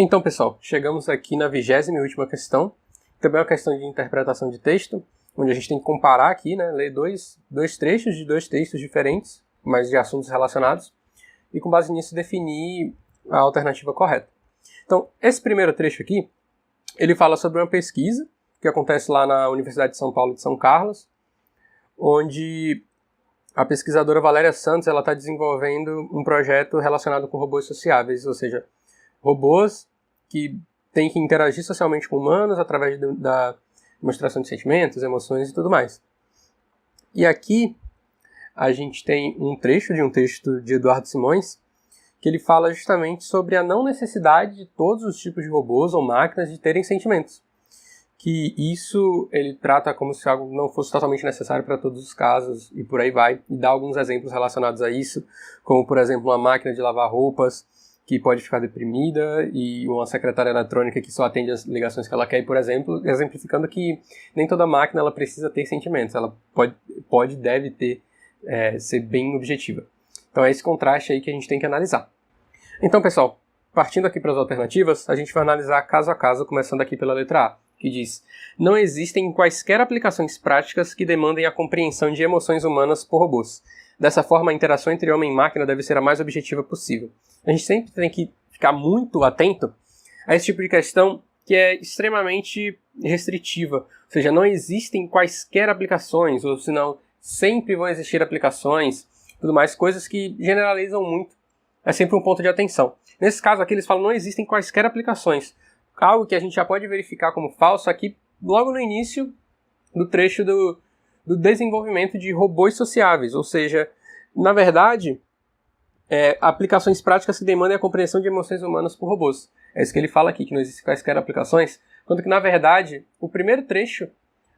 Então, pessoal, chegamos aqui na 20ª e última questão, também é uma questão de interpretação de texto, onde a gente tem que comparar aqui, né, ler dois trechos de dois textos diferentes, mas de assuntos relacionados, e com base nisso definir a alternativa correta. Então, esse primeiro trecho aqui, ele fala sobre uma pesquisa que acontece lá na Universidade de São Paulo de São Carlos, onde a pesquisadora Valéria Santos está desenvolvendo um projeto relacionado com robôs sociáveis, ou seja, robôs que têm que interagir socialmente com humanos através da demonstração de sentimentos, emoções e tudo mais. E aqui a gente tem um trecho de um texto de Eduardo Simões, que ele fala justamente sobre a não necessidade de todos os tipos de robôs ou máquinas de terem sentimentos. Que isso ele trata como se algo não fosse totalmente necessário para todos os casos, e por aí vai, e dá alguns exemplos relacionados a isso, como, por exemplo, uma máquina de lavar roupas que pode ficar deprimida, e uma secretária eletrônica que só atende as ligações que ela quer, e, por exemplo, exemplificando que nem toda máquina ela precisa ter sentimentos, ela deve ter, ser bem objetiva. Então é esse contraste aí que a gente tem que analisar. Então, pessoal, partindo aqui para as alternativas, a gente vai analisar caso a caso, começando aqui pela letra A, que diz: não existem quaisquer aplicações práticas que demandem a compreensão de emoções humanas por robôs. Dessa forma, a interação entre homem e máquina deve ser a mais objetiva possível. A gente sempre tem que ficar muito atento a esse tipo de questão que é extremamente restritiva. Ou seja, não existem quaisquer aplicações, ou senão sempre vão existir aplicações, tudo mais, coisas que generalizam muito. É sempre um ponto de atenção. Nesse caso aqui eles falam não existem quaisquer aplicações. Algo que a gente já pode verificar como falso aqui logo no início do trecho do desenvolvimento de robôs sociáveis. Ou seja, na verdade, aplicações práticas que demandem a compreensão de emoções humanas por robôs. É isso que ele fala aqui, que não existem quaisquer aplicações. Quando que, na verdade, o primeiro trecho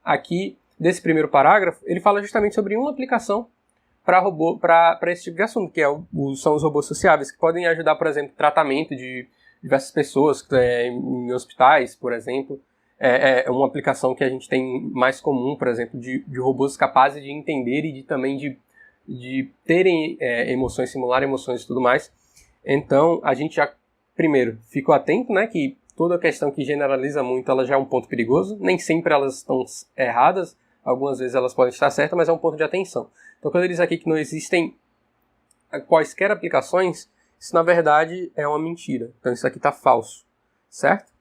aqui desse primeiro parágrafo, ele fala justamente sobre uma aplicação para esse tipo de assunto, que são os robôs sociáveis, que podem ajudar, por exemplo, tratamento de diversas pessoas em hospitais, por exemplo. É uma aplicação que a gente tem mais comum, por exemplo, de robôs capazes de entender e também de terem emoções, simular emoções e tudo mais. Então, a gente já, primeiro, ficou atento, né, que toda questão que generaliza muito, ela já é um ponto perigoso. Nem sempre elas estão erradas, algumas vezes elas podem estar certas, mas é um ponto de atenção. Então, quando ele diz aqui que não existem quaisquer aplicações, isso na verdade é uma mentira. Então, isso aqui está falso, certo?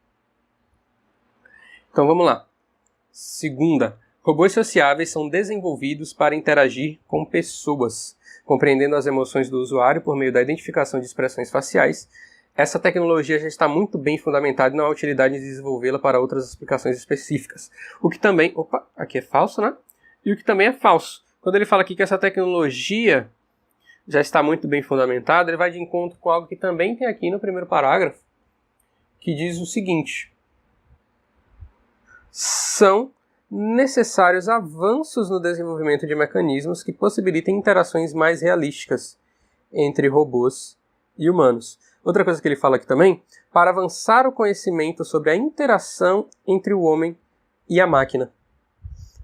Então, vamos lá. Segunda, robôs sociáveis são desenvolvidos para interagir com pessoas, compreendendo as emoções do usuário por meio da identificação de expressões faciais. Essa tecnologia já está muito bem fundamentada e não há utilidade em desenvolvê-la para outras aplicações específicas. O que também... Opa, aqui é falso, né? E o que também é falso. Quando ele fala aqui que essa tecnologia já está muito bem fundamentada, ele vai de encontro com algo que também tem aqui no primeiro parágrafo, que diz o seguinte: são necessários avanços no desenvolvimento de mecanismos que possibilitem interações mais realísticas entre robôs e humanos. Outra coisa que ele fala aqui também, para avançar o conhecimento sobre a interação entre o homem e a máquina.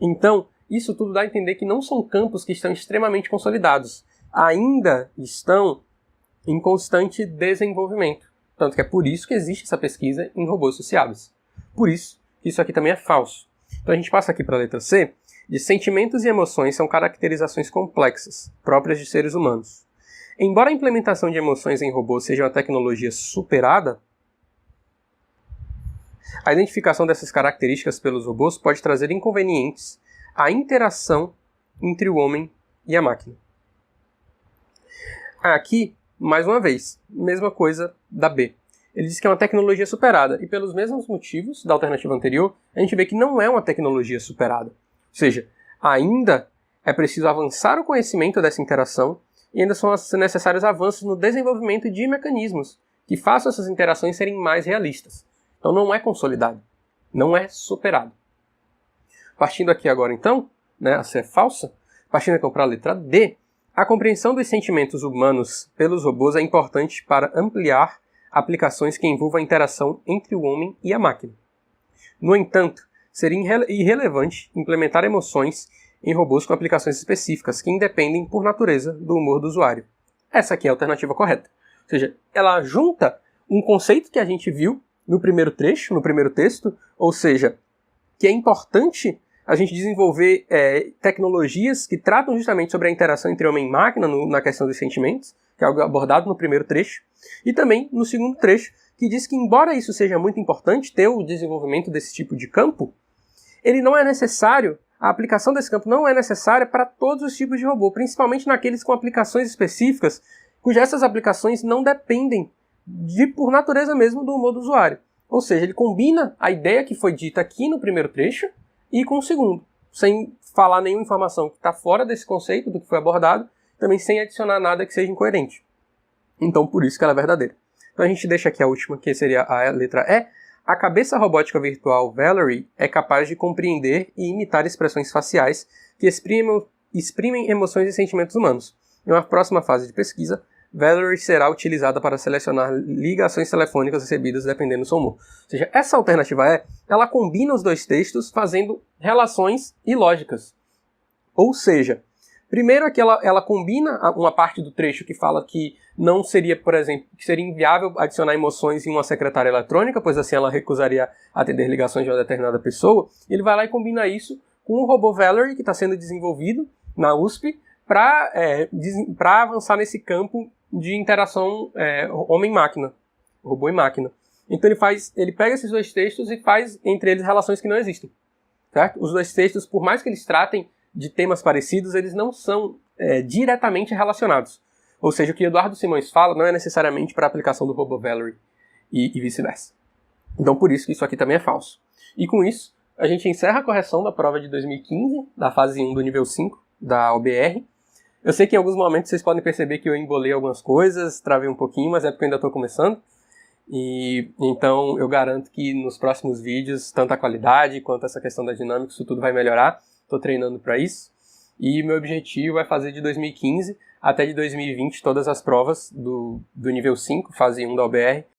Então, isso tudo dá a entender que não são campos que estão extremamente consolidados. Ainda estão em constante desenvolvimento. Tanto que é por isso que existe essa pesquisa em robôs sociáveis. Por isso que isso aqui também é falso. Então a gente passa aqui para a letra C, de sentimentos e emoções são caracterizações complexas, próprias de seres humanos. Embora a implementação de emoções em robôs seja uma tecnologia superada, a identificação dessas características pelos robôs pode trazer inconvenientes à interação entre o homem e a máquina. Aqui, mais uma vez, mesma coisa da B. Ele diz que é uma tecnologia superada, e pelos mesmos motivos da alternativa anterior, a gente vê que não é uma tecnologia superada. Ou seja, ainda é preciso avançar o conhecimento dessa interação, e ainda são necessários avanços no desenvolvimento de mecanismos que façam essas interações serem mais realistas. Então não é consolidado, não é superado. Partindo aqui agora então, né, a C é falsa, partindo então para a letra D, a compreensão dos sentimentos humanos pelos robôs é importante para ampliar aplicações que envolvam a interação entre o homem e a máquina. No entanto, seria irrelevante implementar emoções em robôs com aplicações específicas que independem, por natureza, do humor do usuário. Essa aqui é a alternativa correta. Ou seja, ela junta um conceito que a gente viu no primeiro trecho, no primeiro texto, ou seja, que é importante a gente desenvolver tecnologias que tratam justamente sobre a interação entre homem e máquina na questão dos sentimentos, que é algo abordado no primeiro trecho, e também no segundo trecho, que diz que embora isso seja muito importante, ter o desenvolvimento desse tipo de campo, ele não é necessário, a aplicação desse campo não é necessária para todos os tipos de robô, principalmente naqueles com aplicações específicas, cujas essas aplicações não dependem por natureza mesmo do humor do usuário. Ou seja, ele combina a ideia que foi dita aqui no primeiro trecho e com o segundo, sem falar nenhuma informação que está fora desse conceito do que foi abordado, também sem adicionar nada que seja incoerente. Então, por isso que ela é verdadeira. Então a gente deixa aqui a última, que seria a letra E. A cabeça robótica virtual Valerie é capaz de compreender e imitar expressões faciais que exprimem emoções e sentimentos humanos. Em uma próxima fase de pesquisa, Valerie será utilizada para selecionar ligações telefônicas recebidas dependendo do seu humor. Ou seja, essa alternativa ela combina os dois textos fazendo relações ilógicas. Ou seja, primeiro é que ela combina uma parte do trecho que fala que não seria, por exemplo, que seria inviável adicionar emoções em uma secretária eletrônica, pois assim ela recusaria atender ligações de uma determinada pessoa. Ele vai lá e combina isso com o robô Valerie, que está sendo desenvolvido na USP, para avançar nesse campo de interação homem-máquina, robô e máquina. Então ele pega esses dois textos e faz entre eles relações que não existem. Certo? Os dois textos, por mais que eles tratem de temas parecidos, eles não são diretamente relacionados. Ou seja, o que Eduardo Simões fala não é necessariamente para a aplicação do robô Valerie e vice-versa. Então por isso que isso aqui também é falso. E com isso, a gente encerra a correção da prova de 2015, da fase 1 do nível 5 da OBR. Eu sei que em alguns momentos vocês podem perceber que eu embolei algumas coisas, travei um pouquinho, mas é porque eu ainda estou começando. E então eu garanto que nos próximos vídeos, tanto a qualidade quanto essa questão da dinâmica, isso tudo vai melhorar. Estou treinando para isso. E meu objetivo é fazer de 2015 até de 2020 todas as provas do nível 5, fase 1 da OBR,